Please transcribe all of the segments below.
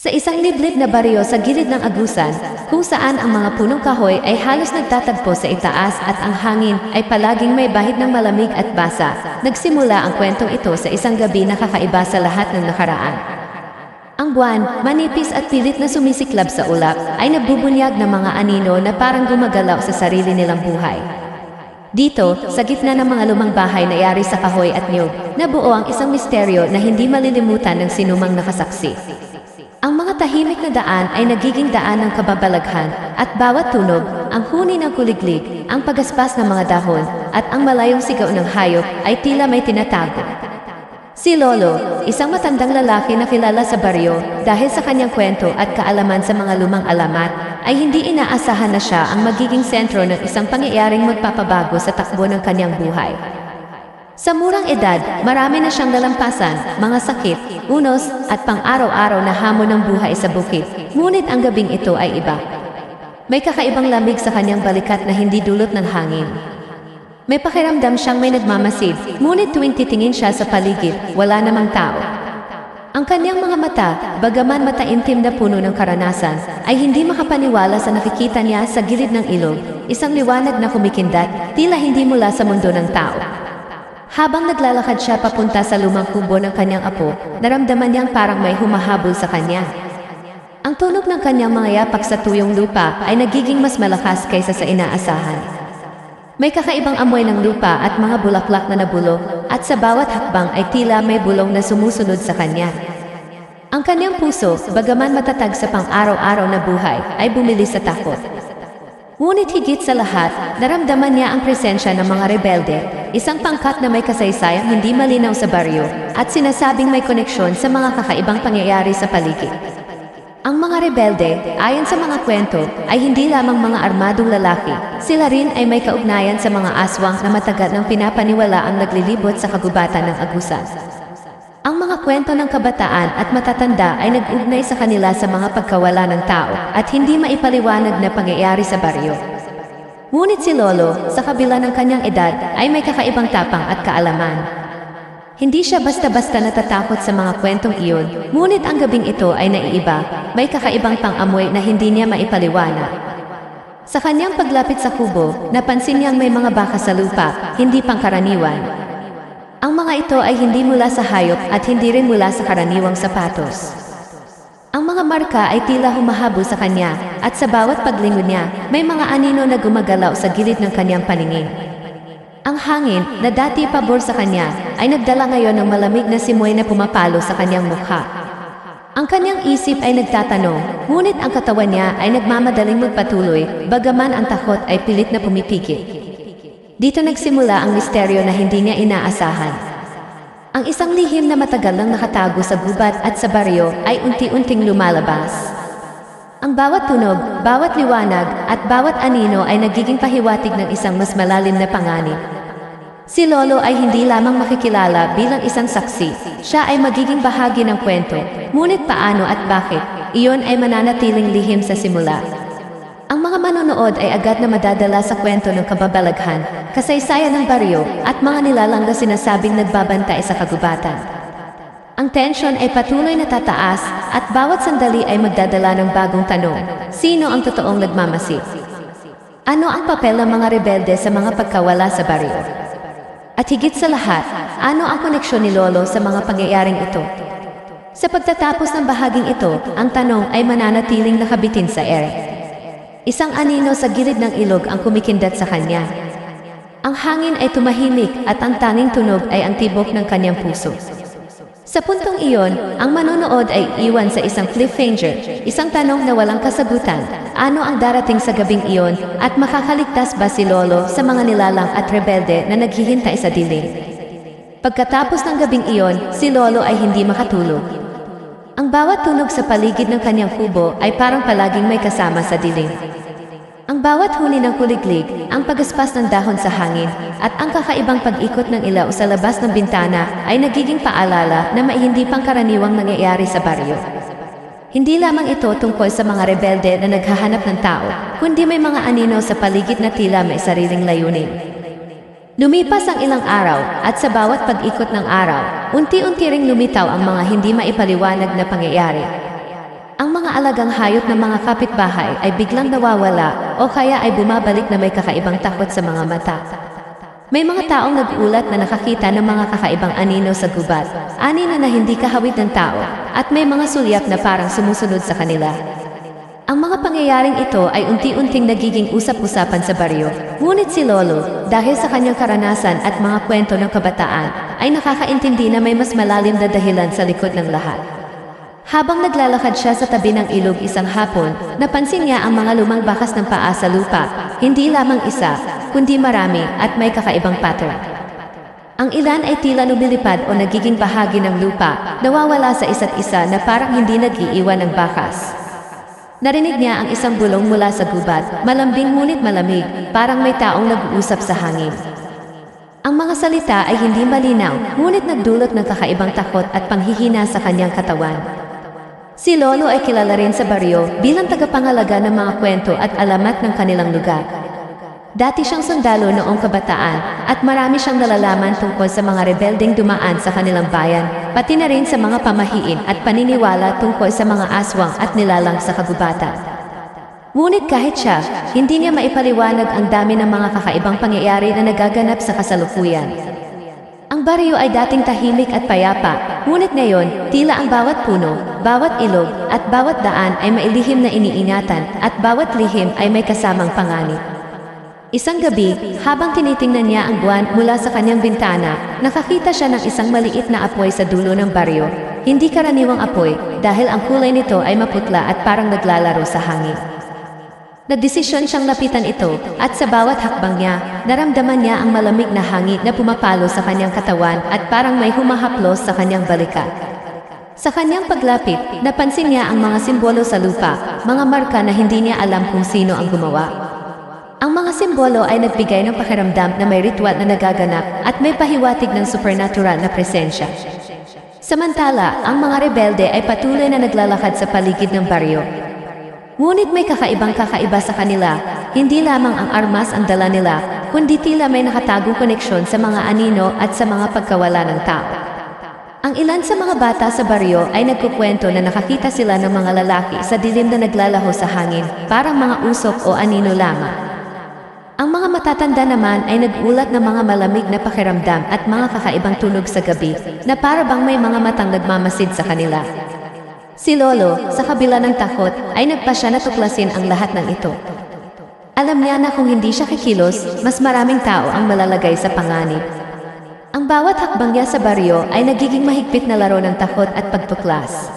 Sa isang liblib na baryo sa gilid ng Agusan, kung saan ang mga punong kahoy ay halos nagtatagpo sa itaas at ang hangin ay palaging may bahid ng malamig at basa, nagsimula ang kwentong ito sa isang gabi na kakaiba sa lahat ng nakaraan. Ang buwan, manipis at pilit na sumisiklab sa ulap, ay nagbubunyag ng mga anino na parang gumagalaw sa sarili nilang buhay. Dito, sa gitna ng mga lumang bahay na yari sa kahoy at niyog, nabuo ang isang misteryo na hindi malilimutan ng sinumang nakasaksi. Ang mga tahimik na daan ay nagiging daan ng kababalaghan, at bawat tunog, ang huni ng kuliglig, ang pagaspas ng mga dahon, at ang malayong sigaw ng hayop ay tila may tinatago. Si Lolo, isang matandang lalaki na kilala sa baryo dahil sa kanyang kwento at kaalaman sa mga lumang alamat, ay hindi inaasahan na siya ang magiging sentro ng isang pangyayaring magpapabago sa takbo ng kanyang buhay. Sa murang edad, marami na siyang nalampasan, mga sakit, unos, at pang-araw-araw na hamon ng buhay sa bukid. Ngunit ang gabing ito ay iba. May kakaibang lamig sa kanyang balikat na hindi dulot ng hangin. May pakiramdam siyang may nagmamasid, ngunit tuwing titingin siya sa paligid, wala namang tao. Ang kanyang mga mata, bagaman mataimtim na puno ng karanasan, ay hindi makapaniwala sa nakikita niya sa gilid ng ilog, isang liwanag na kumikindat, tila hindi mula sa mundo ng tao. Habang naglalakad siya papunta sa lumang kubo ng kanyang apo, naramdaman niyang parang may humahabol sa kanya. Ang tunog ng kanyang mga yapak sa tuyong lupa ay nagiging mas malakas kaysa sa inaasahan. May kakaibang amoy ng lupa at mga bulaklak na nabulok, at sa bawat hakbang ay tila may bulong na sumusunod sa kanya. Ang kanyang puso, bagaman matatag sa pang-araw-araw na buhay, ay bumilis sa takot. Ngunit higit sa lahat, naramdaman niya ang presensya ng mga rebelde, isang pangkat na may kasaysayang hindi malinaw sa baryo, at sinasabing may koneksyon sa mga kakaibang pangyayari sa paligid. Ang mga rebelde, ayon sa mga kwento, ay hindi lamang mga armadong lalaki, sila rin ay may kaugnayan sa mga aswang na matagal ng pinapaniwala ang naglilibot sa kagubatan ng Agusan. Ang mga kwento ng kabataan at matatanda ay nag-ugnay sa kanila sa mga pagkawala ng tao at hindi maipaliwanag na pangyayari sa baryo. Ngunit si Lolo, sa kabila ng kanyang edad, ay may kakaibang tapang at kaalaman. Hindi siya basta-basta natatakot sa mga kwentong iyon, ngunit ang gabing ito ay naiiba, may kakaibang pang-amoy na hindi niya maipaliwanag. Sa kanyang paglapit sa kubo, napansin niyang may mga baka sa lupa, hindi pangkaraniwan. Ang mga ito ay hindi mula sa hayop at hindi rin mula sa karaniwang sapatos. Ang mga marka ay tila humahabol sa kanya, at sa bawat paglingon niya, may mga anino na gumagalaw sa gilid ng kanyang paningin. Ang hangin, na dati pabor sa kanya, ay nagdala ngayon ng malamig na simoy na pumapalo sa kanyang mukha. Ang kanyang isip ay nagtatanong, ngunit ang katawan niya ay nagmamadaling magpatuloy, bagaman ang takot ay pilit na pumipigil. Dito nagsimula ang misteryo na hindi niya inaasahan. Ang isang lihim na matagal nang nakatago sa gubat at sa baryo ay unti-unting lumalabas. Ang bawat tunog, bawat liwanag, at bawat anino ay nagiging pahiwatig ng isang mas malalim na panganib. Si Lolo ay hindi lamang makikilala bilang isang saksi, siya ay magiging bahagi ng kwento, ngunit paano at bakit, iyon ay mananatiling lihim sa simula. Ang mga manonood ay agad na madadala sa kwento ng kababalaghan, kasaysayan ng baryo, at mga nilalang na sinasabing nagbabantay sa kagubatan. Ang tensyon ay patuloy na tataas, at bawat sandali ay magdadala ng bagong tanong, sino ang totoong nagmamasid? Ano ang papel ng mga rebelde sa mga pagkawala sa baryo? At higit sa lahat, ano ang koneksyon ni Lolo sa mga pangyayaring ito? Sa pagtatapos ng bahaging ito, ang tanong ay mananatiling nakabitin sa ere. Isang anino sa gilid ng ilog ang kumikindat sa kanya. Ang hangin ay tumahimik at ang tanging tunog ay ang tibok ng kanyang puso. Sa puntong iyon, ang manonood ay iwan sa isang cliffhanger, isang tanong na walang kasagutan, ano ang darating sa gabing iyon at makakaligtas ba si Lolo sa mga nilalang at rebelde na naghihintay sa dilim? Pagkatapos ng gabing iyon, si Lolo ay hindi makatulog. Ang bawat tunog sa paligid ng kanyang kubo ay parang palaging may kasama sa dilim. Ang bawat huni ng kuliglig, ang pagaspas ng dahon sa hangin, at ang kakaibang pag-ikot ng ilaw sa labas ng bintana ay nagiging paalala na may hindi pangkaraniwang nangyayari sa baryo. Hindi lamang ito tungkol sa mga rebelde na naghahanap ng tao, kundi may mga anino sa paligid na tila may sariling layunin. Lumipas ang ilang araw, at sa bawat pag-ikot ng araw, unti-unti ring lumitaw ang mga hindi maipaliwanag na pangyayari. Ang mga alagang hayop ng mga kapitbahay ay biglang nawawala o kaya ay bumabalik na may kakaibang takot sa mga mata. May mga taong nag-ulat na nakakita ng mga kakaibang anino sa gubat, anino na hindi kahawig ng tao, at may mga sulyap na parang sumusunod sa kanila. Ang mga pangyayaring ito ay unti-unting nagiging usap-usapan sa baryo, ngunit si Lolo, dahil sa kanyang karanasan at mga kwento ng kabataan, ay nakakaintindi na may mas malalim na dahilan sa likod ng lahat. Habang naglalakad siya sa tabi ng ilog isang hapon, napansin niya ang mga lumang bakas ng paa sa lupa, hindi lamang isa, kundi marami at may kakaibang pattern. Ang ilan ay tila lumilipad o nagiging bahagi ng lupa, nawawala sa isa't isa na parang hindi nag-iiwan ng bakas. Narinig niya ang isang bulong mula sa gubat, malambing ngunit malamig, parang may taong nag-uusap sa hangin. Ang mga salita ay hindi malinaw, ngunit nagdulot ng kakaibang takot at panghihina sa kanyang katawan. Si Lolo ay kilala rin sa baryo bilang tagapangalaga ng mga kwento at alamat ng kanilang lugar. Dati siyang sundalo noong kabataan at marami siyang nalalaman tungkol sa mga rebeldeng dumaan sa kanilang bayan, pati na rin sa mga pamahiin at paniniwala tungkol sa mga aswang at nilalang sa kagubatan. Ngunit kahit siya, hindi niya maipaliwanag ang dami ng mga kakaibang pangyayari na nagaganap sa kasalukuyan. Ang baryo ay dating tahimik at payapa, ngunit ngayon, tila ang bawat puno, bawat ilog, at bawat daan ay mailihim na iniingatan at bawat lihim ay may kasamang panganib. Isang gabi, habang tinitingnan niya ang buwan mula sa kanyang bintana, nakakita siya ng isang maliit na apoy sa dulo ng baryo. Hindi karaniwang apoy dahil ang kulay nito ay maputla at parang naglalaro sa hangin. Nagdesisyon siyang lapitan ito at sa bawat hakbang niya, naramdaman niya ang malamig na hangin na pumapalo sa kanyang katawan at parang may humahaplos sa kanyang balikat. Sa kanyang paglapit, napansin niya ang mga simbolo sa lupa, mga marka na hindi niya alam kung sino ang gumawa. Ang mga simbolo ay nagbigay ng pakiramdam na may ritual na nagaganap at may pahiwatig ng supernatural na presensya. Samantala, ang mga rebelde ay patuloy na naglalakad sa paligid ng baryo. Ngunit may kakaibang kakaiba sa kanila, hindi lamang ang armas ang dala nila, kundi tila may nakatagong koneksyon sa mga anino at sa mga pagkawala ng tao. Ang ilan sa mga bata sa baryo ay nagkukwento na nakakita sila ng mga lalaki sa dilim na naglalaho sa hangin, parang mga usok o anino lamang. Ang mga matatanda naman ay nagulat ng mga malamig na pakiramdam at mga kakaibang tunog sa gabi, na para bang may mga matang nagmamasid sa kanila. Si Lolo, sa kabila ng takot, ay nagpasya na tuklasin ang lahat ng ito. Alam niya na kung hindi siya kikilos, mas maraming tao ang malalagay sa panganib. Ang bawat hakbang niya sa baryo ay nagiging mahigpit na laro ng takot at pagtuklas.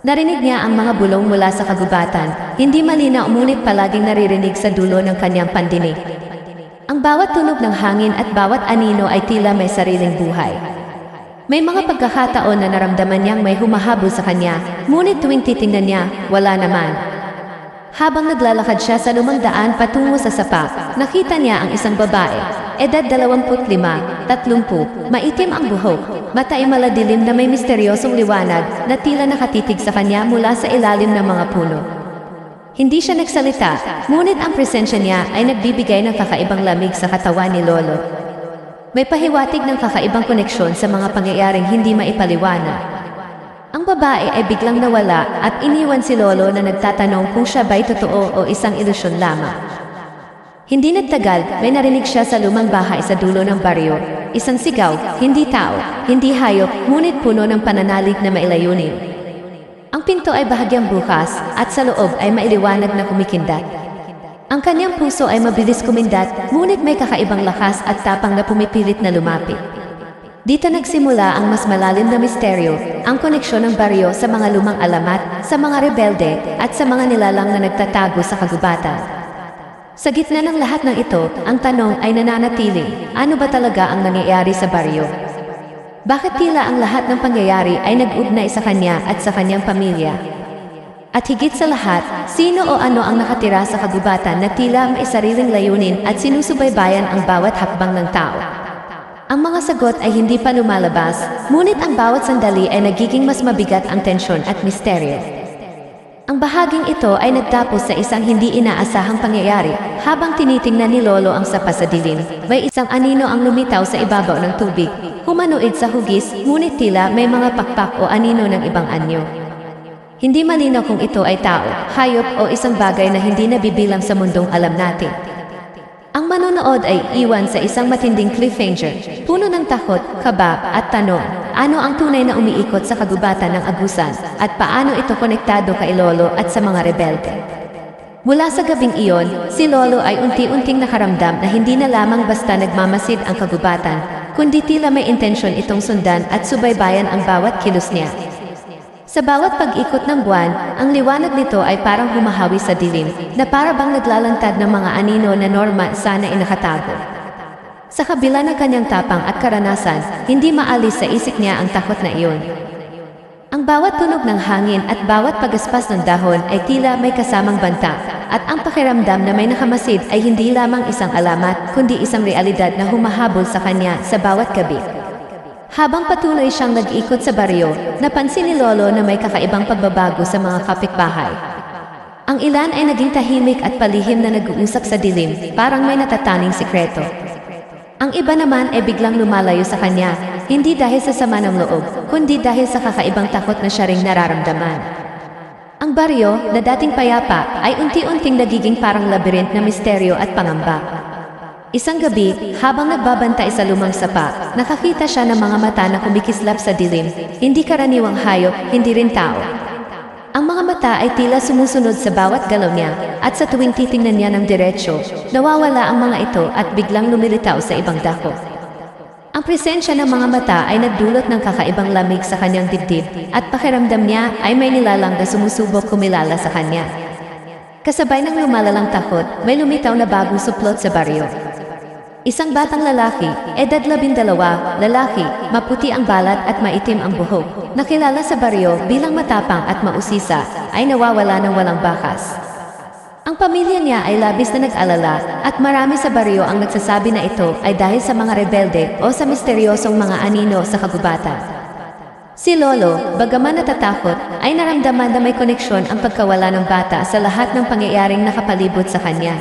Narinig niya ang mga bulong mula sa kagubatan, hindi malinaw ngunit palaging naririnig sa dulo ng kanyang pandinig. Ang bawat tunog ng hangin at bawat anino ay tila may sariling buhay. May mga pagkakataon na naramdaman niyang may humahabol sa kanya, ngunit tuwing titingnan niya, wala naman. Habang naglalakad siya sa lumang daan patungo sa sapa, nakita niya ang isang babae, edad 25, 30, maitim ang buhok, mata ay maladilim na may misteryosong liwanag na tila nakatitig sa kanya mula sa ilalim ng mga puno. Hindi siya nagsalita, ngunit ang presensya niya ay nagbibigay ng kakaibang lamig sa katawan ni Lolo. May pahiwatig ng kakaibang koneksyon sa mga pangyayaring hindi maipaliwanag. Ang babae ay biglang nawala at iniwan si Lolo na nagtatanong kung siya ba'y totoo o isang ilusyon lamang. Hindi nagtagal, may narinig siya sa lumang bahay sa dulo ng baryo. Isang sigaw, hindi tao, hindi hayop, ngunit puno ng pananalig na mailayunin. Ang pinto ay bahagyang bukas at sa loob ay mailiwanag na kumikindat. Ang kanyang puso ay mabilis kumindat, ngunit may kakaibang lakas at tapang na pumipilit na lumapit. Dito nagsimula ang mas malalim na misteryo, ang koneksyon ng baryo sa mga lumang alamat, sa mga rebelde, at sa mga nilalang na nagtatago sa kagubatan. Sa gitna ng lahat ng ito, ang tanong ay nananatili, ano ba talaga ang nangyayari sa baryo? Bakit tila ang lahat ng pangyayari ay nag-ugnay sa kanya at sa kanyang pamilya? At higit sa lahat, sino o ano ang nakatira sa kagubatan na tila may sariling layunin at sinusubaybayan ang bawat hakbang ng tao? Ang mga sagot ay hindi pa lumalabas, ngunit ang bawat sandali ay nagiging mas mabigat ang tensyon at misteryo. Ang bahaging ito ay nagtapos sa isang hindi inaasahang pangyayari. Habang tinitingnan ni Lolo ang sapa sa dilim, may isang anino ang lumitaw sa ibabaw ng tubig, humanoid sa hugis, ngunit tila may mga pakpak o anino ng ibang anyo. Hindi malinaw kung ito ay tao, hayop o isang bagay na hindi nabibilang sa mundong alam natin. Ang manonood ay iwan sa isang matinding cliffhanger, puno ng takot, kaba at tanong. Ano ang tunay na umiikot sa kagubatan ng agusan at paano ito konektado kay Lolo at sa mga rebelde? Mula sa gabing iyon, si Lolo ay unti-unting nakaramdam na hindi na lamang basta nagmamasid ang kagubatan, kundi tila may intensyon itong sundan at subaybayan ang bawat kilos niya. Sa bawat pag-ikot ng buwan, ang liwanag nito ay parang humahawi sa dilim, na para bang naglalantad ng mga anino na norma sana inakatago. Sa kabila ng kanyang tapang at karanasan, hindi maalis sa isip niya ang takot na iyon. Ang bawat tunog ng hangin at bawat pagaspas ng dahon ay tila may kasamang banta, at ang pakiramdam na may nakamasid ay hindi lamang isang alamat, kundi isang realidad na humahabol sa kanya sa bawat gabi. Habang patuloy siyang nag-ikot sa baryo, napansin ni Lolo na may kakaibang pagbabago sa mga kapitbahay. Ang ilan ay naging tahimik at palihim na nag-uusap sa dilim, parang may natataning sikreto. Ang iba naman ay biglang lumalayo sa kanya, hindi dahil sa sama ng loob, kundi dahil sa kakaibang takot na siya ring nararamdaman. Ang baryo, na dating payapa, ay unti-unting nagiging parang labirint na misteryo at pangamba. Isang gabi, habang nagbabantay sa lumang sapa, nakakita siya ng mga mata na kumikislap sa dilim, hindi karaniwang hayop, hindi rin tao. Ang mga mata ay tila sumusunod sa bawat galaw niya, at sa tuwing titingnan niya ng diretsyo, nawawala ang mga ito at biglang lumilitaw sa ibang dako. Ang presensya ng mga mata ay nagdulot ng kakaibang lamig sa kanyang dibdib, at pakiramdam niya ay may nilalang na sumusubok kumilala sa kanya. Kasabay ng lumalalang takot, may lumitaw na bagong suplot sa baryo. Isang batang lalaki, edad 12, lalaki, maputi ang balat at maitim ang buhok, nakilala sa baryo bilang matapang at mausisa, ay nawawala ng walang bakas. Ang pamilya niya ay labis na nag-alala at marami sa baryo ang nagsasabi na ito ay dahil sa mga rebelde o sa misteryosong mga anino sa kagubatan. Si Lolo, bagaman natatakot, ay naramdaman na may koneksyon ang pagkawala ng bata sa lahat ng pangyayaring nakapalibot sa kanya.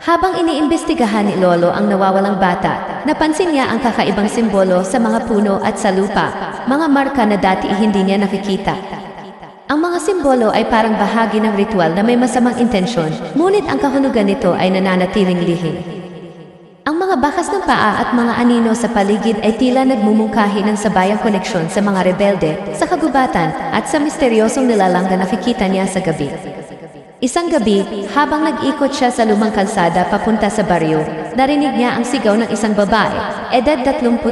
Habang iniimbestigahan ni Lolo ang nawawalang bata, napansin niya ang kakaibang simbolo sa mga puno at sa lupa, mga marka na dati hindi niya nakikita. Ang mga simbolo ay parang bahagi ng ritual na may masamang intensyon, ngunit ang kahulugan nito ay nananatiling lihim. Ang mga bakas ng paa at mga anino sa paligid ay tila nagmumungkahi ng sabayang koneksyon sa mga rebelde, sa kagubatan, at sa misteryosong nilalang na nakikita niya sa gabi. Isang gabi, habang nag-ikot siya sa lumang kalsada papunta sa baryo, narinig niya ang sigaw ng isang babae, edad 35,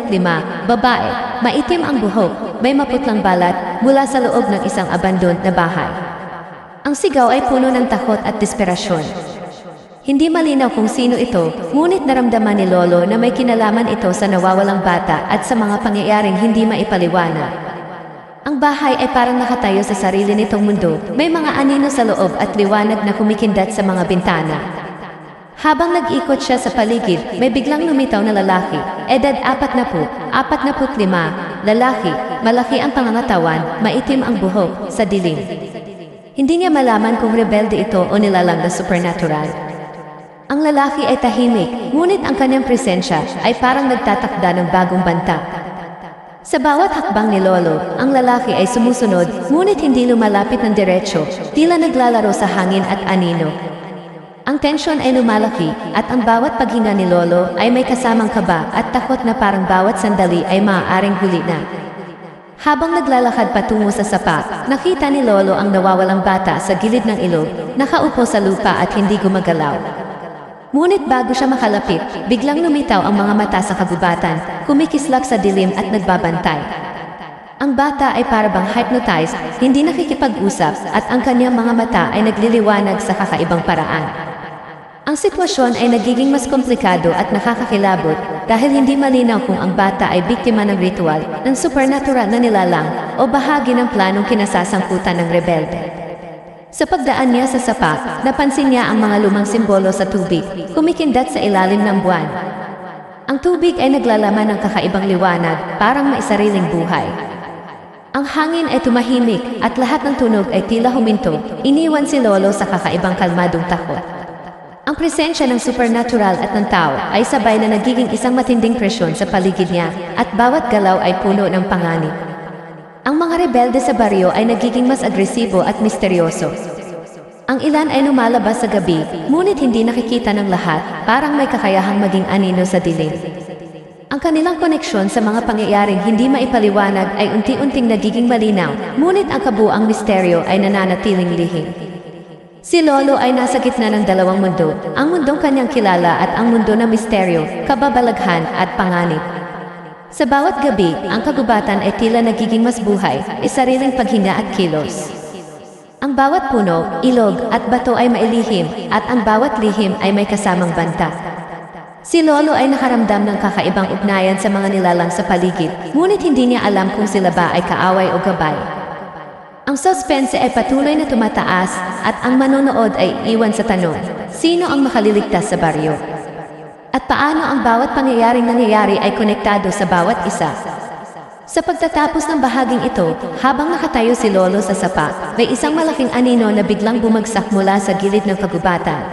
babae, maitim ang buhok, may maputlang balat, mula sa loob ng isang abandoned na bahay. Ang sigaw ay puno ng takot at desperasyon. Hindi malinaw kung sino ito, ngunit naramdaman ni Lolo na may kinalaman ito sa nawawalang bata at sa mga pangyayaring hindi maipaliwanag. Ang bahay ay parang nakatayo sa sarili nitong mundo, may mga anino sa loob at liwanag na kumikindat sa mga bintana. Habang nag-ikot siya sa paligid, may biglang lumitaw na lalaki, edad 45, lalaki, malaki ang pangangatawan, maitim ang buhok, sa dilim. Hindi niya malaman kung rebelde ito o nilalang na supernatural. Ang lalaki ay tahimik, ngunit ang kanyang presensya ay parang nagtatakda ng bagong banta. Sa bawat hakbang ni Lolo, ang lalaki ay sumusunod, ngunit hindi lumalapit ng diretsyo, tila naglalaro sa hangin at anino. Ang tensyon ay lumalaki, at ang bawat paghinga ni Lolo ay may kasamang kaba at takot na parang bawat sandali ay maaaring huli na. Habang naglalakad patungo sa sapa, nakita ni Lolo ang nawawalang bata sa gilid ng ilog, nakaupo sa lupa at hindi gumagalaw. Ngunit bago siya makalapit, biglang lumitaw ang mga mata sa kagubatan, kumikislap sa dilim at nagbabantay. Ang bata ay parabang hypnotized, hindi nakikipag-usap, at ang kanyang mga mata ay nagliliwanag sa kakaibang paraan. Ang sitwasyon ay nagiging mas komplikado at nakakakilabot dahil hindi malinaw kung ang bata ay biktima ng ritual, ng supernatural na nilalang, o bahagi ng planong kinasasangkutan ng rebelde. Sa pagdaan niya sa sapa, napansin niya ang mga lumang simbolo sa tubig, kumikindat sa ilalim ng buwan. Ang tubig ay naglalaman ng kakaibang liwanag, parang may sariling buhay. Ang hangin ay tumahimik, at lahat ng tunog ay tila huminto, iniwan si Lolo sa kakaibang kalmadong takot. Ang presensya ng supernatural at ng tao ay sabay na nagiging isang matinding presyon sa paligid niya, at bawat galaw ay puno ng panganib. Ang mga rebelde sa baryo ay nagiging mas agresibo at misteryoso. Ang ilan ay lumalabas sa gabi, ngunit hindi nakikita ng lahat, parang may kakayahang maging anino sa dilim. Ang kanilang koneksyon sa mga pangyayaring hindi maipaliwanag ay unti-unting nagiging malinaw, ngunit ang kabuang misteryo ay nananatiling lihim. Si Lolo ay nasa gitna ng dalawang mundo, ang mundong kanyang kilala at ang mundo ng misteryo, kababalaghan at panganib. Sa bawat gabi, ang kagubatan ay tila nagiging mas buhay, sariling paghinga at kilos. Ang bawat puno, ilog at bato ay mailihim, at ang bawat lihim ay may kasamang banta. Si Lolo ay nakaramdam ng kakaibang ugnayan sa mga nilalang sa paligid, ngunit hindi niya alam kung sila ba ay kaaway o gabay. Ang suspense ay patuloy na tumataas, at ang manonood ay iwan sa tanong, sino ang makaliligtas sa baryo? At paano ang bawat pangyayaring nangyayari ay konektado sa bawat isa? Sa pagtatapos ng bahaging ito, habang nakatayo si Lolo sa sapa, may isang malaking anino na biglang bumagsak mula sa gilid ng kagubatan.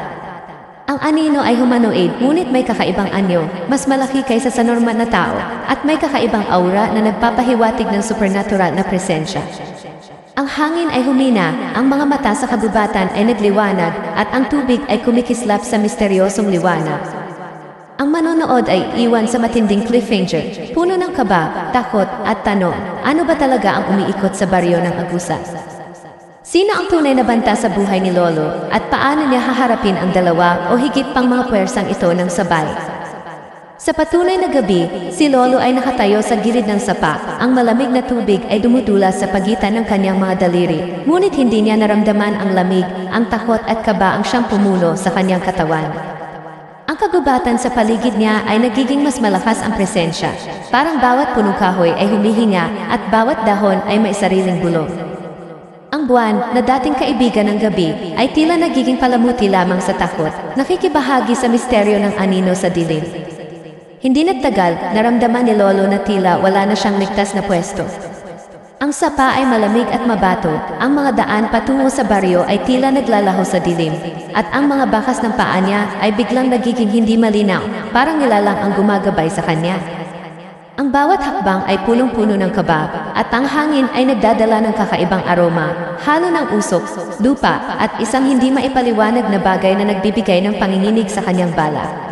Ang anino ay humanoid, ngunit may kakaibang anyo, mas malaki kaysa sa normal na tao, at may kakaibang aura na nagpapahiwatig ng supernatural na presensya. Ang hangin ay humina, ang mga mata sa kagubatan ay nagliwanag, at ang tubig ay kumikislap sa misteryosong liwanag. Ang manonood ay iwan sa matinding cliffhanger, puno ng kaba, takot, at tanong, ano ba talaga ang umiikot sa baryo ng Agusa? Sino ang tunay na banta sa buhay ni Lolo, at paano niya haharapin ang dalawa o higit pang mga puwersang ito ng sabay? Sa patunay na gabi, si Lolo ay nakatayo sa gilid ng sapa, ang malamig na tubig ay dumudulas sa pagitan ng kanyang mga daliri, ngunit hindi niya naramdaman ang lamig, ang takot at kaba ang siyang pumuno sa kanyang katawan. Ang kagubatan sa paligid niya ay nagiging mas malakas ang presensya. Parang bawat punong kahoy ay humihinga at bawat dahon ay may sariling bulong. Ang buwan, na dating kaibigan ng gabi, ay tila nagiging palamuti lamang sa takot, nakikibahagi sa misteryo ng anino sa dilim. Hindi nagtagal, naramdaman ni Lolo na tila wala na siyang ligtas na pwesto. Ang sapa ay malamig at mabato, ang mga daan patungo sa baryo ay tila naglalaho sa dilim, at ang mga bakas ng paa niya ay biglang nagiging hindi malinaw, parang nilalang ang gumagabay sa kanya. Ang bawat hakbang ay punong-puno ng kaba, at ang hangin ay nagdadala ng kakaibang aroma, halo ng usok, lupa, at isang hindi maipaliwanag na bagay na nagbibigay ng panginginig sa kanyang balak.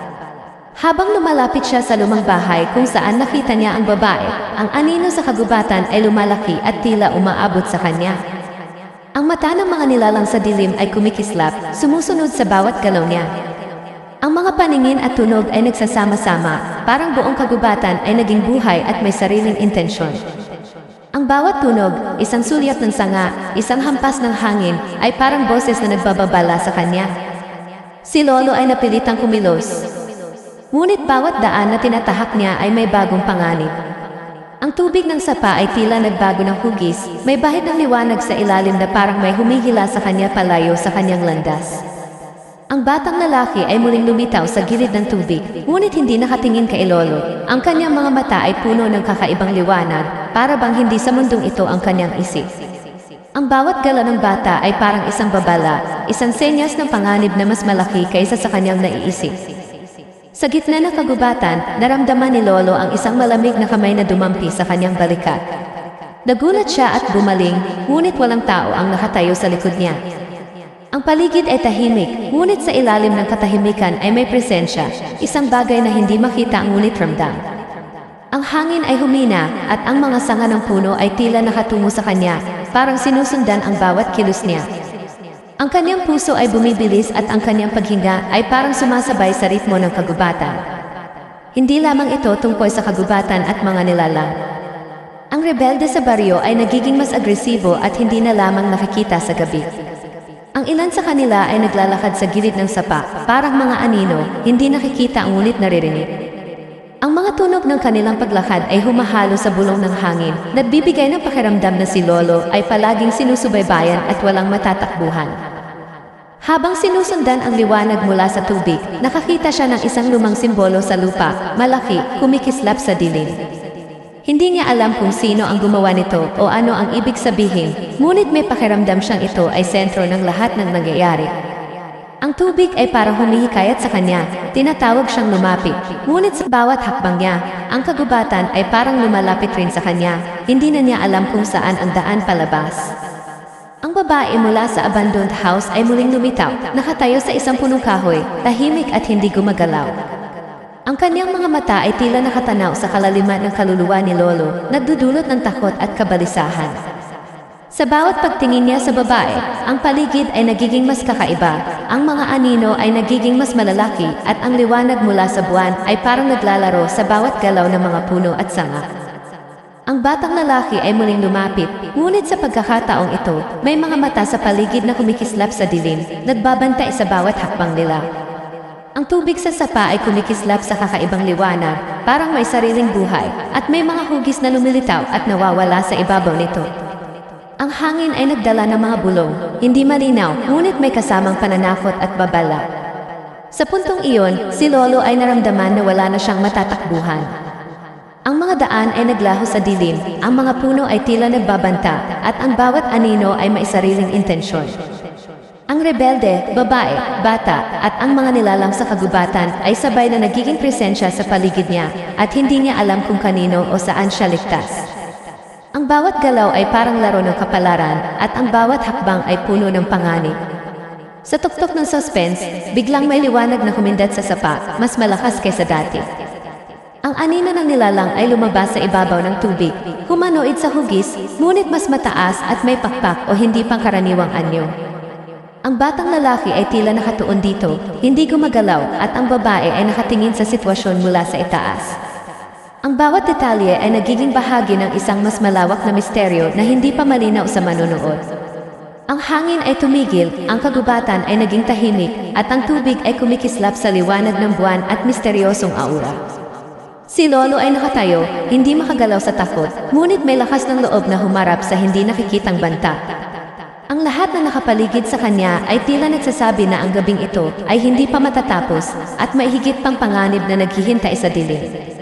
Habang lumalapit siya sa lumang bahay kung saan nakita niya ang babae, ang anino sa kagubatan ay lumalaki at tila umaabot sa kanya. Ang mata ng mga nilalang sa dilim ay kumikislap, sumusunod sa bawat galaw niya. Ang mga paningin at tunog ay nagsasama-sama, parang buong kagubatan ay naging buhay at may sariling intensyon. Ang bawat tunog, isang sulyap ng sanga, isang hampas ng hangin, ay parang boses na nagbababala sa kanya. Si Lolo ay napilitang kumilos. Ngunit bawat daan na tinatahak niya ay may bagong panganib. Ang tubig ng sapa ay tila nagbago ng hugis, may bahid ng liwanag sa ilalim na parang may humihila sa kanya palayo sa kanyang landas. Ang batang lalaki ay muling lumitaw sa gilid ng tubig, ngunit hindi nakatingin kay Lolo. Ang kanyang mga mata ay puno ng kakaibang liwanag, para bang hindi sa mundong ito ang kanyang isip. Ang bawat galaw ng bata ay parang isang babala, isang senyas ng panganib na mas malaki kaysa sa kanyang naiisip. Sa gitna ng kagubatan, naramdaman ni Lolo ang isang malamig na kamay na dumampi sa kanyang balikat. Nagulat siya at bumaling, ngunit walang tao ang nakatayo sa likod niya. Ang paligid ay tahimik, ngunit sa ilalim ng katahimikan ay may presensya, isang bagay na hindi makita ngunit ramdam. Ang hangin ay humina at ang mga sanga ng puno ay tila nakatungo sa kanya, parang sinusundan ang bawat kilos niya. Ang kanyang puso ay bumibilis at ang kanyang paghinga ay parang sumasabay sa ritmo ng kagubatan. Hindi lamang ito tungkol sa kagubatan at mga nilalang. Ang rebelde sa baryo ay nagiging mas agresibo at hindi na lamang nakikita sa gabi. Ang ilan sa kanila ay naglalakad sa gilid ng sapa, parang mga anino, hindi nakikita ngunit naririnig. Ang mga tunog ng kanilang paglakad ay humahalo sa bulong ng hangin, nagbibigay ng pakiramdam na si Lolo ay palaging sinusubaybayan at walang matatakbuhan. Habang sinusundan ang liwanag mula sa tubig, nakakita siya ng isang lumang simbolo sa lupa, malaki, kumikislap sa dilim. Hindi niya alam kung sino ang gumawa nito o ano ang ibig sabihin, ngunit may pakiramdam siyang ito ay sentro ng lahat ng nangyayari. Ang tubig ay parang humihikayat sa kanya, tinatawag siyang lumapit. Ngunit sa bawat hakbang niya, ang kagubatan ay parang lumalapit rin sa kanya. Hindi na niya alam kung saan ang daan palabas. Ang babae mula sa abandoned house ay muling lumitaw, nakatayo sa isang punong kahoy, tahimik at hindi gumagalaw. Ang kanyang mga mata ay tila nakatanaw sa kalaliman ng kaluluwa ni Lolo, nagdudulot ng takot at kabalisahan. Sa bawat pagtingin niya sa babae, ang paligid ay nagiging mas kakaiba, ang mga anino ay nagiging mas malalaki at ang liwanag mula sa buwan ay parang naglalaro sa bawat galaw ng mga puno at sanga. Ang batang lalaki ay muling lumapit, ngunit sa pagkakataong ito, may mga mata sa paligid na kumikislap sa dilim, nagbabantay sa bawat hakbang nila. Ang tubig sa sapa ay kumikislap sa kakaibang liwanag, parang may sariling buhay, at may mga hugis na lumilitaw at nawawala sa ibabaw nito. Ang hangin ay nagdala ng mga bulong, hindi malinaw, ngunit may kasamang pananakot at babala. Sa puntong iyon, si Lolo ay naramdaman na wala na siyang matatakbuhan. Ang mga daan ay naglaho sa dilim, ang mga puno ay tila nagbabanta, at ang bawat anino ay may sariling intensyon. Ang rebelde, babae, bata, at ang mga nilalang sa kagubatan ay sabay na nagiging presensya sa paligid niya, at hindi niya alam kung kanino o saan siya ligtas. Ang bawat galaw ay parang laro ng kapalaran at ang bawat hakbang ay puno ng panganib. Sa tuktok ng suspense, biglang may liwanag na humindat sa sapa, mas malakas kaysa dati. Ang anino ng nilalang ay lumabas sa ibabaw ng tubig, humanoid sa hugis, ngunit mas mataas at may pakpak o hindi pangkaraniwang anyo. Ang batang lalaki ay tila nakatuon dito, hindi gumagalaw at ang babae ay nakatingin sa sitwasyon mula sa itaas. Ang bawat detalye ay nagiging bahagi ng isang mas malawak na misteryo na hindi pa malinaw sa manonood. Ang hangin ay tumigil, ang kagubatan ay naging tahimik, at ang tubig ay kumikislap sa liwanag ng buwan at misteryosong aura. Si Lolo ay nakatayo, hindi makagalaw sa takot, ngunit may lakas ng loob na humarap sa hindi nakikitang banta. Ang lahat na nakapaligid sa kanya ay tila nagsasabi na ang gabing ito ay hindi pa matatapos at may higit pang panganib na naghihintay sa dilim.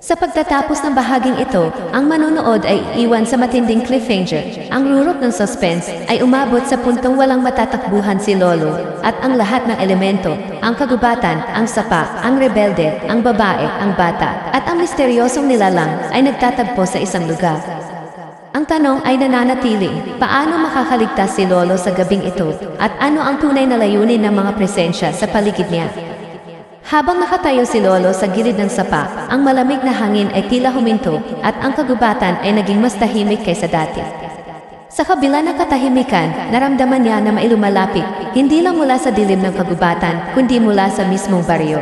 Sa pagtatapos ng bahaging ito, ang manonood ay iwan sa matinding cliffhanger. Ang rurot ng suspense ay umabot sa puntong walang matatakbuhan si Lolo, at ang lahat ng elemento, ang kagubatan, ang sapa, ang rebelde, ang babae, ang bata, at ang misteryosong nilalang ay nagtatagpo sa isang lugar. Ang tanong ay nananatili, paano makakaligtas si Lolo sa gabing ito, at ano ang tunay na layunin ng mga presensya sa paligid niya? Habang nakatayo si Lolo sa gilid ng sapa, ang malamig na hangin ay tila huminto at ang kagubatan ay naging mas tahimik kaysa dati. Sa kabila ng katahimikan, naramdaman niya na mailumalapit, hindi lang mula sa dilim ng kagubatan, kundi mula sa mismong baryo.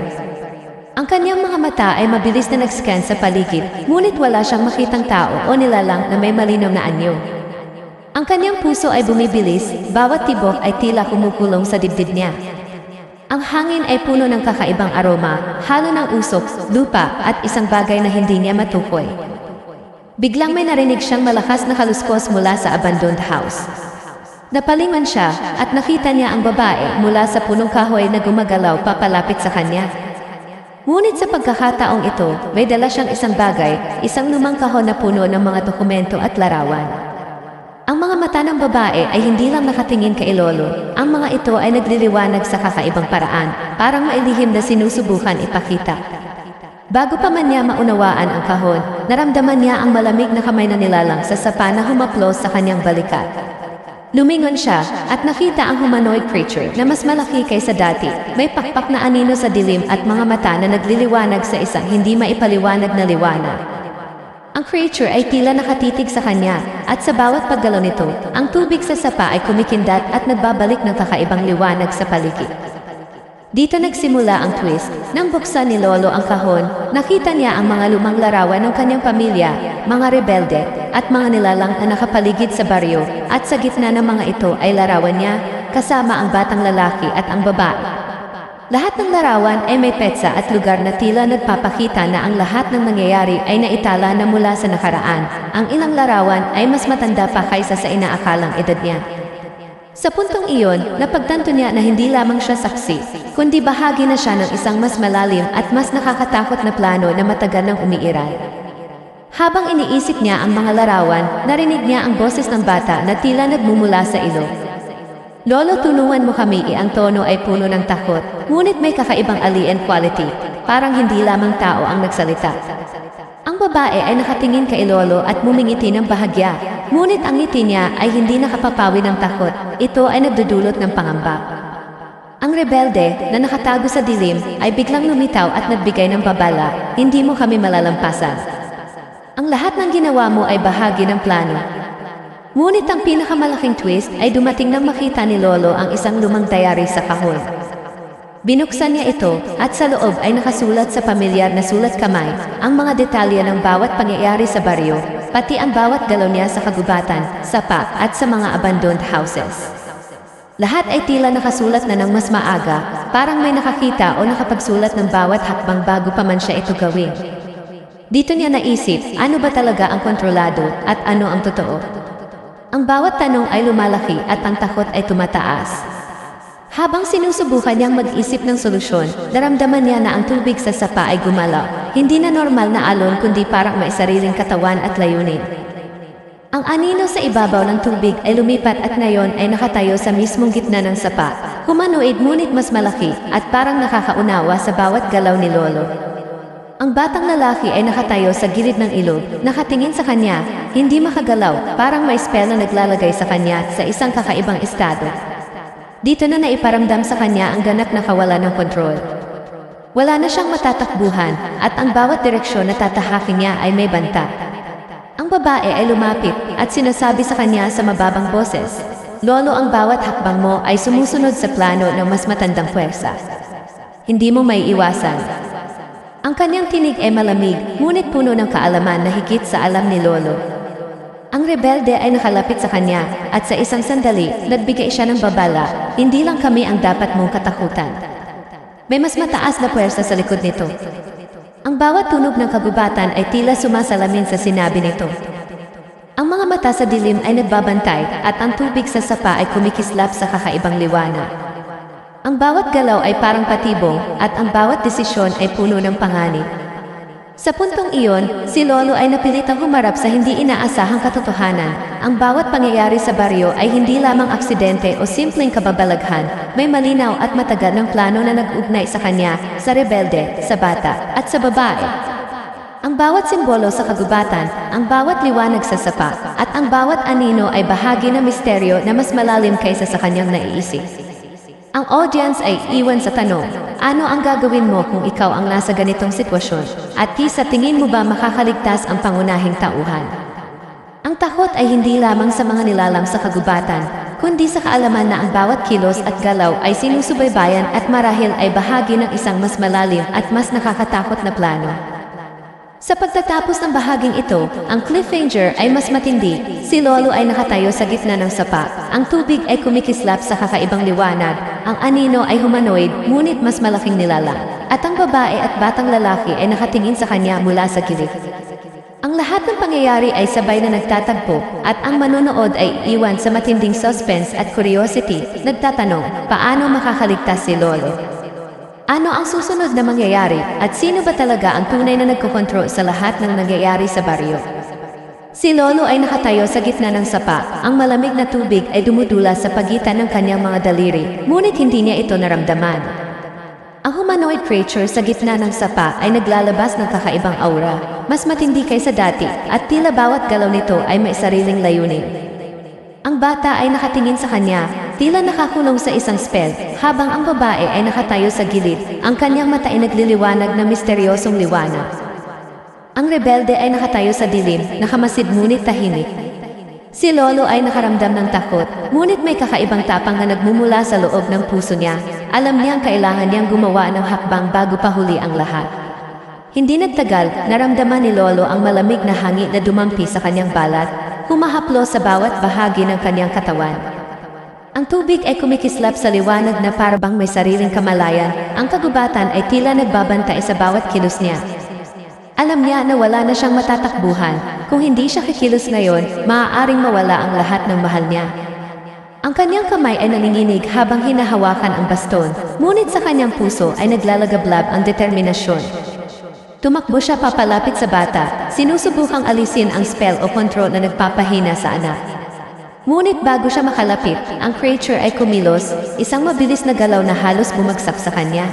Ang kanyang mga mata ay mabilis na nag-scan sa paligid, ngunit wala siyang makitang tao o nilalang na may malinaw na anyo. Ang kanyang puso ay bumibilis, bawat tibok ay tila kumukulong sa dibdib niya. Ang hangin ay puno ng kakaibang aroma, halo ng usok, lupa, at isang bagay na hindi niya matukoy. Biglang may narinig siyang malakas na kaluskos mula sa abandoned house. Napalingon siya at nakita niya ang babae mula sa punong kahoy na gumagalaw papalapit sa kanya. Ngunit sa pagkakataong ito, may dala siyang isang bagay, isang lumang kahon na puno ng mga dokumento at larawan. Ang mga mata ng babae ay hindi lang nakatingin kay Lolo. Ang mga ito ay nagliliwanag sa kakaibang paraan, parang mailihim na sinusubukan ipakita. Bago pa man niya maunawaan ang kahon, naramdaman niya ang malamig na kamay na nilalang sa sapa na humaplos sa kanyang balikat. Lumingon siya at nakita ang humanoid creature na mas malaki kaysa dati. May pakpak na anino sa dilim at mga mata na nagliliwanag sa isang hindi maipaliwanag na liwanag. Ang creature ay tila nakatitig sa kanya, at sa bawat paggalaw nito, ang tubig sa sapa ay kumikindat at nagbabalik ng kakaibang liwanag sa paligid. Dito nagsimula ang twist. Nang buksan ni Lolo ang kahon, nakita niya ang mga lumang larawan ng kanyang pamilya, mga rebelde, at mga nilalang na nakapaligid sa baryo, at sa gitna ng mga ito ay larawan niya, kasama ang batang lalaki at ang babae. Lahat ng larawan ay may petsa at lugar na tila nagpapakita na ang lahat ng nangyayari ay naitala na mula sa nakaraan. Ang ilang larawan ay mas matanda pa kaysa sa inaakalang edad niya. Sa puntong iyon, napagtanto niya na hindi lamang siya saksi, kundi bahagi na siya ng isang mas malalim at mas nakakatakot na plano na matagal nang umiiral. Habang iniisip niya ang mga larawan, narinig niya ang boses ng bata na tila nagmumula sa ilog. Lolo, tulungan mo kami. Ang tono ay puno ng takot, ngunit may kakaibang alien quality. Parang hindi lamang tao ang nagsalita. Ang babae ay nakatingin kay Lolo at mumingiti ng bahagya. Ngunit ang ngiti niya ay hindi nakapapawi ng takot. Ito ay nagdudulot ng pangamba. Ang rebelde na nakatago sa dilim ay biglang lumitaw at nagbigay ng babala, hindi mo kami malalampasan. Ang lahat ng ginawa mo ay bahagi ng plano. Ngunit ang pinakamalaking twist ay dumating nang makita ni Lolo ang isang lumang diary sa kahon. Binuksan niya ito at sa loob ay nakasulat sa pamilyar na sulat kamay ang mga detalye ng bawat pangyayari sa baryo, pati ang bawat galaw niya sa kagubatan, sapa at sa mga abandoned houses. Lahat ay tila nakasulat na ng mas maaga, parang may nakakita o nakapagsulat ng bawat hakbang bago pa man siya ito gawin. Dito niya naisip, ano ba talaga ang kontrolado at ano ang totoo? Ang bawat tanong ay lumalaki at ang takot ay tumataas. Habang sinusubukan niyang mag-isip ng solusyon, naramdaman niya na ang tubig sa sapa ay gumalaw. Hindi na normal na alon kundi parang may sariling katawan at layunin. Ang anino sa ibabaw ng tubig ay lumipat at ngayon ay nakatayo sa mismong gitna ng sapa. Humanoid ngunit mas malaki at parang nakakaunawa sa bawat galaw ni Lolo. Ang batang lalaki ay nakatayo sa gilid ng ilog, nakatingin sa kanya, hindi makagalaw, parang may spell na naglalagay sa kanya sa isang kakaibang estado. Dito na naiparamdam sa kanya ang ganap na kawalan ng kontrol. Wala na siyang matatakbuhan at ang bawat direksyon na tatahakin niya ay may banta. Ang babae ay lumapit at sinasabi sa kanya sa mababang boses, "Lolo, ang bawat hakbang mo ay sumusunod sa plano ng mas matandang puwersa. Hindi mo may iwasan." Ang kanyang tinig ay malamig, ngunit puno ng kaalaman na higit sa alam ni Lolo. Ang rebelde ay nakalapit sa kanya, at sa isang sandali, nagbigay siya ng babala, hindi lang kami ang dapat mong katakutan. May mas mataas na puwersa sa likod nito. Ang bawat tunog ng kagubatan ay tila sumasalamin sa sinabi nito. Ang mga mata sa dilim ay nagbabantay, at ang tubig sa sapa ay kumikislap sa kakaibang liwanag. Ang bawat galaw ay parang patibong at ang bawat desisyon ay puno ng panganib. Sa puntong iyon, si Lolo ay napilitang humarap sa hindi inaasahang katotohanan. Ang bawat pangyayari sa baryo ay hindi lamang aksidente o simpleng kababalaghan. May malinaw at matagal ng plano na nag-ugnay sa kanya, sa rebelde, sa bata, at sa babae. Ang bawat simbolo sa kagubatan, ang bawat liwanag sa sapa, at ang bawat anino ay bahagi ng misteryo na mas malalim kaysa sa kanyang naiisip. Ang audience ay iwan sa tanong, ano ang gagawin mo kung ikaw ang nasa ganitong sitwasyon? At sa tingin mo ba makakaligtas ang pangunahing tauhan? Ang takot ay hindi lamang sa mga nilalang sa kagubatan, kundi sa kaalaman na ang bawat kilos at galaw ay sinusubaybayan at marahil ay bahagi ng isang mas malalim at mas nakakatakot na plano. Sa pagtatapos ng bahaging ito, ang cliffhanger ay mas matindi. Si Lolo ay nakatayo sa gitna ng sapa. Ang tubig ay kumikislap sa kakaibang liwanag. Ang anino ay humanoid, ngunit mas malaking nilalang. At ang babae at batang lalaki ay nakatingin sa kanya mula sa gilid. Ang lahat ng pangyayari ay sabay na nagtatagpo, at ang manonood ay iwan sa matinding suspense at curiosity, nagtatanong, paano makakaligtas si Lolo? Ano ang susunod na mangyayari at sino ba talaga ang tunay na nagkokontrol sa lahat ng nangyayari sa baryo? Si Lolo ay nakatayo sa gitna ng sapa. Ang malamig na tubig ay dumudula sa pagitan ng kanyang mga daliri, ngunit hindi niya ito naramdaman. Ang humanoid creature sa gitna ng sapa ay naglalabas ng kakaibang aura, mas matindi kaysa dati, at tila bawat galaw nito ay may sariling layunin. Ang bata ay nakatingin sa kanya, tila nakakulong sa isang spell, habang ang babae ay nakatayo sa gilid, ang kanyang mata ay nagliliwanag ng misteryosong liwanag. Ang rebelde ay nakatayo sa dilim, nakamasid ngunit tahimik. Si Lolo ay nakaramdam ng takot, ngunit may kakaibang tapang na nagmumula sa loob ng puso niya. Alam niyang kailangan niyang gumawa ng hakbang bago pahuli ang lahat. Hindi nagtagal, naramdaman ni Lolo ang malamig na hangin na dumampi sa kanyang balat, humahaplo sa bawat bahagi ng kanyang katawan. Ang tubig ay kumikislap sa liwanag na parabang may sariling kamalayan. Ang kagubatan ay tila nagbabantay sa bawat kilos niya. Alam niya na wala na siyang matatakbuhan. Kung hindi siya kikilos ngayon, maaaring mawala ang lahat ng mahal niya. Ang kanyang kamay ay nanginginig habang hinahawakan ang baston, ngunit sa kanyang puso ay naglalagablab ang determinasyon. Tumakbo siya papalapit sa bata, sinusubukang alisin ang spell o control na nagpapahina sa anak. Ngunit bago siya makalapit, ang creature ay kumilos, isang mabilis na galaw na halos bumagsak sa kanya.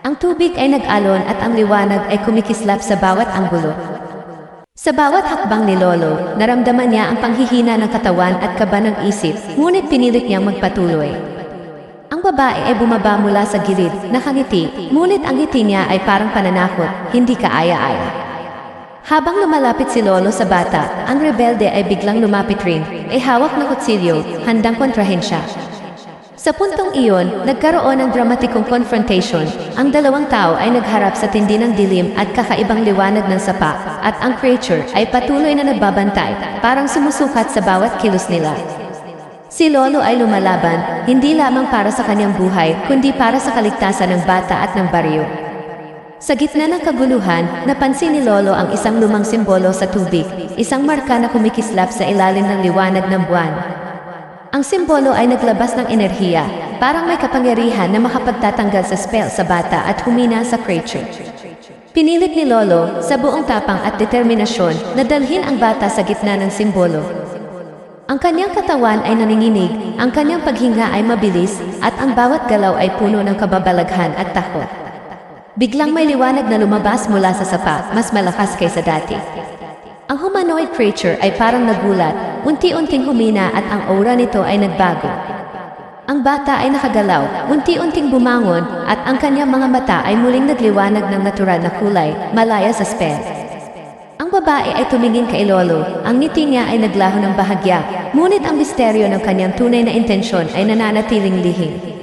Ang tubig ay nag-alon at ang liwanag ay kumikislap sa bawat anggulo. Sa bawat hakbang ni Lolo, naramdaman niya ang panghihina ng katawan at kaba ng isip, ngunit pinilit niyang magpatuloy. Ang babae ay bumaba mula sa gilid, nakangiti, ngunit ang ngiti niya ay parang pananakot, hindi kaaya-aya. Habang lumalapit si Lolo sa bata, ang rebelde ay biglang lumapit rin, ay hawak na kutsilyo, handang kontrahin siya. Sa puntong iyon, nagkaroon ng dramatikong confrontation. Ang dalawang tao ay nagharap sa tindi ng dilim at kakaibang liwanag ng sapa, at ang creature ay patuloy na nagbabantay, parang sumusukat sa bawat kilos nila. Si Lolo ay lumalaban, hindi lamang para sa kanyang buhay, kundi para sa kaligtasan ng bata at ng baryo. Sa gitna ng kaguluhan, napansin ni Lolo ang isang lumang simbolo sa tubig, isang marka na kumikislap sa ilalim ng liwanag ng buwan. Ang simbolo ay naglabas ng enerhiya, parang may kapangyarihan na makapagtatanggal sa spell sa bata at humina sa creature. Pinilit ni Lolo, sa buong tapang at determinasyon, na dalhin ang bata sa gitna ng simbolo. Ang kanyang katawan ay nanginginig, ang kanyang paghinga ay mabilis, at ang bawat galaw ay puno ng kababalaghan at takot. Biglang may liwanag na lumabas mula sa sapa, mas malakas kaysa dati. Ang humanoid creature ay parang nagulat, unti-unting humina at ang aura nito ay nagbago. Ang bata ay nakagalaw, unti-unting bumangon, at ang kanyang mga mata ay muling nagliwanag ng natural na kulay, malaya sa spell. Ang babae ay tumingin kay Lolo, ang ngiti niya ay naglaho ng bahagya, ngunit ang misteryo ng kanyang tunay na intensyon ay nananatiling lihim.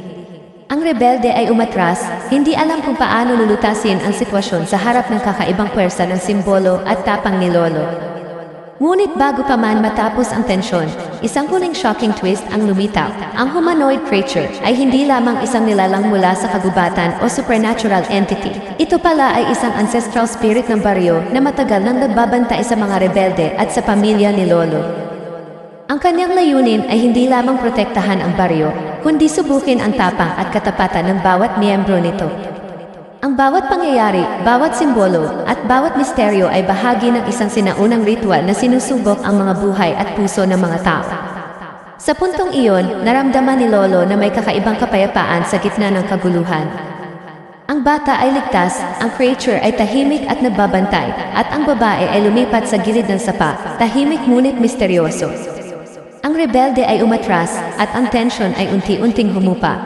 Ang rebelde ay umatras, hindi alam kung paano lulutasin ang sitwasyon sa harap ng kakaibang pwersa ng simbolo at tapang ni Lolo. Ngunit bago pa man matapos ang tensyon, isang huling shocking twist ang lumitaw. Ang humanoid creature ay hindi lamang isang nilalang mula sa kagubatan o supernatural entity. Ito pala ay isang ancestral spirit ng baryo na matagal nang nagbabantay sa mga rebelde at sa pamilya ni Lolo. Ang kanyang layunin ay hindi lamang protektahan ang baryo, kundi subukin ang tapang at katapatan ng bawat miyembro nito. Ang bawat pangyayari, bawat simbolo, at bawat misteryo ay bahagi ng isang sinaunang ritual na sinusubok ang mga buhay at puso ng mga tao. Sa puntong iyon, naramdaman ni Lolo na may kakaibang kapayapaan sa gitna ng kaguluhan. Ang bata ay ligtas, ang creature ay tahimik at nagbabantay, at ang babae ay lumipat sa gilid ng sapa, tahimik ngunit misteryoso. Ang rebelde ay umatras, at ang tensyon ay unti-unting humupa.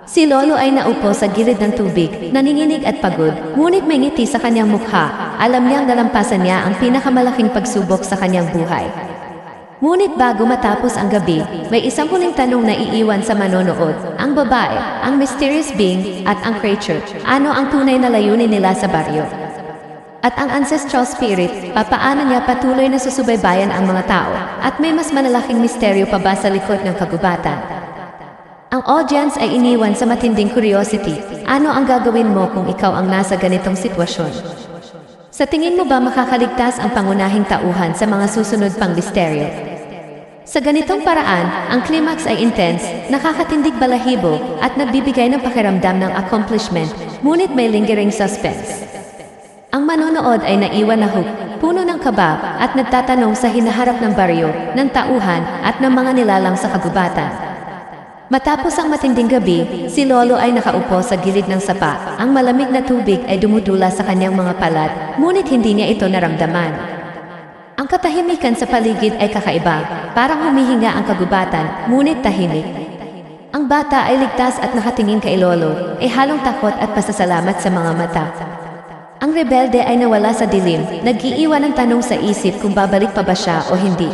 Si Lolo ay naupo sa gilid ng tubig, naninginig at pagod, ngunit may ngiti sa kanyang mukha. Alam niyang nalampasan niya ang pinakamalaking pagsubok sa kanyang buhay. Ngunit bago matapos ang gabi, may isang huling tanong na iiwan sa manonood. Ang babae, ang mysterious being, at ang creature, ano ang tunay na layunin nila sa baryo? At ang ancestral spirit, papaano niya patuloy na susubaybayan ang mga tao, at may mas malalaking misteryo pa ba sa likod ng kagubatan? Ang audience ay iniwan sa matinding curiosity. Ano ang gagawin mo kung ikaw ang nasa ganitong sitwasyon? Sa tingin mo ba makakaligtas ang pangunahing tauhan sa mga susunod pang misteryo? Sa ganitong paraan, ang climax ay intense, nakakatindig balahibo, at nagbibigay ng pakiramdam ng accomplishment, ngunit may lingering suspense. Ang manonood ay naiwan na hook, puno ng kaba, at nagtatanong sa hinaharap ng baryo, ng tauhan, at ng mga nilalang sa kagubatan. Matapos ang matinding gabi, si Lolo ay nakaupo sa gilid ng sapa. Ang malamig na tubig ay dumudula sa kanyang mga palad, ngunit hindi niya ito naramdaman. Ang katahimikan sa paligid ay kakaiba, parang humihinga ang kagubatan, ngunit tahimik. Ang bata ay ligtas at nakatingin kay Lolo, ay halong takot at pasasalamat sa mga mata. Ang rebelde ay nawala sa dilim, nag-iiwan ng tanong sa isip kung babalik pa ba siya o hindi.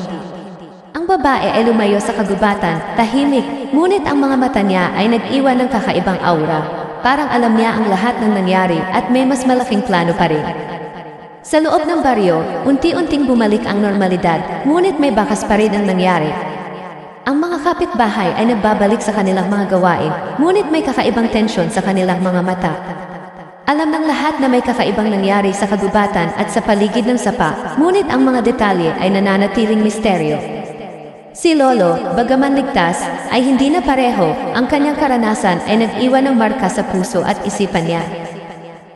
Ang babae ay lumayo sa kagubatan, tahimik, ngunit ang mga mata niya ay nag-iwan ng kakaibang aura. Parang alam niya ang lahat ng nangyari at may mas malaking plano pa rin. Sa loob ng baryo, unti-unting bumalik ang normalidad, ngunit may bakas pa rin ang nangyari. Ang mga kapitbahay ay nagbabalik sa kanilang mga gawain, ngunit may kakaibang tensyon sa kanilang mga mata. Alam ng lahat na may kakaibang nangyari sa kagubatan at sa paligid ng sapa, ngunit ang mga detalye ay nananatiling misteryo. Si Lolo, bagaman ligtas, ay hindi na pareho. Ang kanyang karanasan ay nag-iwan ng marka sa puso at isipan niya.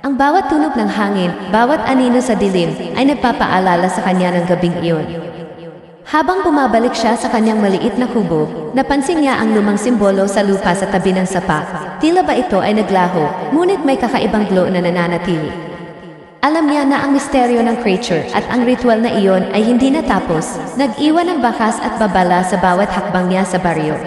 Ang bawat tunog ng hangin, bawat anino sa dilim, ay nagpapaalala sa kanya ng gabing iyon. Habang bumabalik siya sa kanyang maliit na kubo, napansin niya ang lumang simbolo sa lupa sa tabi ng sapa. Tila ba ito ay naglaho, ngunit may kakaibang glow na nananatili. Alam niya na ang misteryo ng creature at ang ritual na iyon ay hindi natapos, nag-iwan ng bakas at babala sa bawat hakbang niya sa baryo.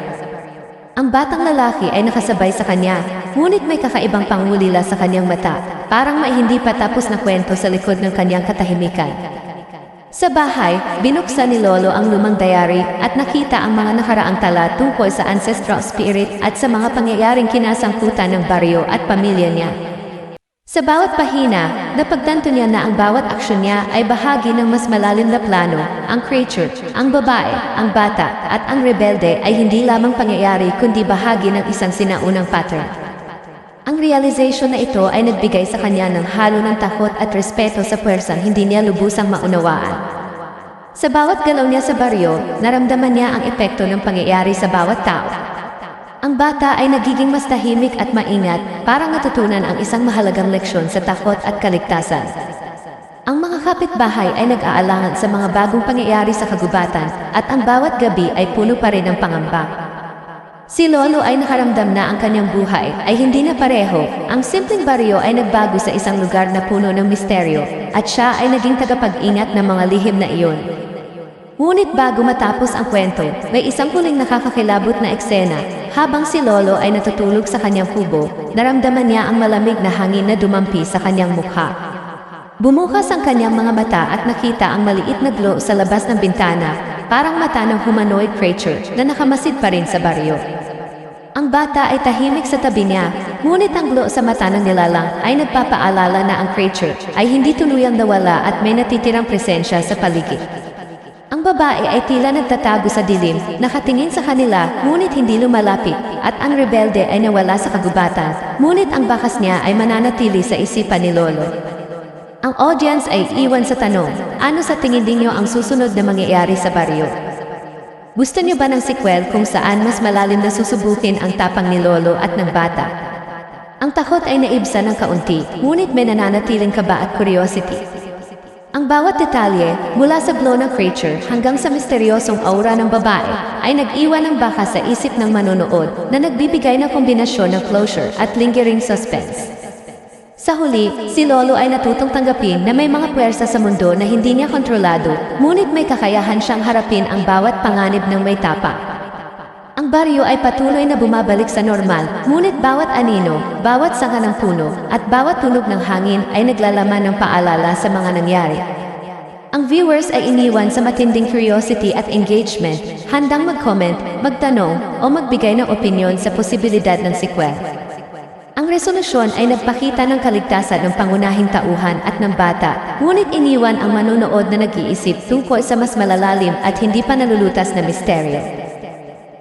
Ang batang lalaki ay nakasabay sa kanya, ngunit may kakaibang pangulila sa kanyang mata, parang may hindi pa tapos na kwento sa likod ng kanyang katahimikan. Sa bahay, binuksan ni Lolo ang lumang diary at nakita ang mga nakaraang tala tungkol sa ancestral spirit at sa mga pangyayaring kinasangkutan ng baryo at pamilya niya. Sa bawat pahina, napagtanto niya na ang bawat aksyon niya ay bahagi ng mas malalim na plano. Ang creature, ang babae, ang bata, at ang rebelde ay hindi lamang pangyayari kundi bahagi ng isang sinaunang pattern. Ang realization na ito ay nagbigay sa kanya ng halo ng takot at respeto sa puwersang hindi niya lubusang maunawaan. Sa bawat galaw niya sa baryo, naramdaman niya ang epekto ng pangyayari sa bawat tao. Ang bata ay nagiging mas tahimik at maingat, parang natutunan ang isang mahalagang leksyon sa takot at kaligtasan. Ang mga kapitbahay ay nag-aalangan sa mga bagong pangyayari sa kagubatan, at ang bawat gabi ay puno pa rin ng pangamba. Si Lolo ay nakaramdam na ang kanyang buhay ay hindi na pareho. Ang simpleng baryo ay nagbago sa isang lugar na puno ng misteryo, at siya ay naging tagapag-ingat ng mga lihim na iyon. Ngunit bago matapos ang kwento, may isang huling nakakakilabot na eksena. Habang si Lolo ay natutulog sa kanyang kubo, naramdaman niya ang malamig na hangin na dumampi sa kanyang mukha. Bumukas ang kanyang mga mata at nakita ang maliit na glow sa labas ng bintana, parang mata ng humanoid creature na nakamasid pa rin sa baryo. Ang bata ay tahimik sa tabi niya, ngunit ang glow sa mata ng nilalang ay nagpapaalala na ang creature ay hindi tuluyang nawala at may natitirang presensya sa paligid. Ang babae ay tila nagtatago sa dilim, nakatingin sa kanila, ngunit hindi lumalapit, at ang rebelde ay nawala sa kagubatan, ngunit ang bakas niya ay mananatili sa isipan ni Lolo. Ang audience ay iwan sa tanong, ano sa tingin ninyo ang susunod na mangyayari sa baryo? Gusto niyo ba ng sequel kung saan mas malalim na susubukin ang tapang ni Lolo at ng bata? Ang takot ay naibsan ng kaunti, ngunit may nananatiling kaba at curiosity. Ang bawat detalye, mula sa glow ng creature hanggang sa misteryosong aura ng babae, ay nag-iwan ng bakas sa isip ng manonood na nagbibigay ng kombinasyon ng closure at lingering suspense. Sa huli, si Lolo ay natutong tanggapin na may mga puwersa sa mundo na hindi niya kontrolado, ngunit may kakayahan siyang harapin ang bawat panganib ng may tapang. Ang baryo ay patuloy na bumabalik sa normal, ngunit bawat anino, bawat sanga ng puno, at bawat tunog ng hangin ay naglalaman ng paalala sa mga nangyari. Ang viewers ay iniwan sa matinding curiosity at engagement, handang mag-comment, magtanong, o magbigay ng opinyon sa posibilidad ng sequel. Ang resolusyon ay nagpakita ng kaligtasan ng pangunahing tauhan at ng bata, ngunit iniwan ang manonood na nag-iisip tungkol sa mas malalalim at hindi pa nalulutas na misteryo.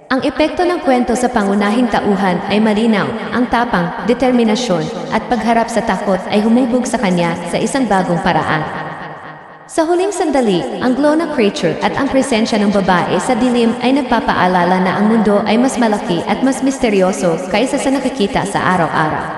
Ang epekto ng kwento sa pangunahing tauhan ay malinaw, ang tapang, determinasyon, at pagharap sa takot ay humubog sa kanya sa isang bagong paraan. Sa huling sandali, ang glow ng creature at ang presensya ng babae sa dilim ay nagpapaalala na ang mundo ay mas malaki at mas misteryoso kaysa sa nakikita sa araw-araw.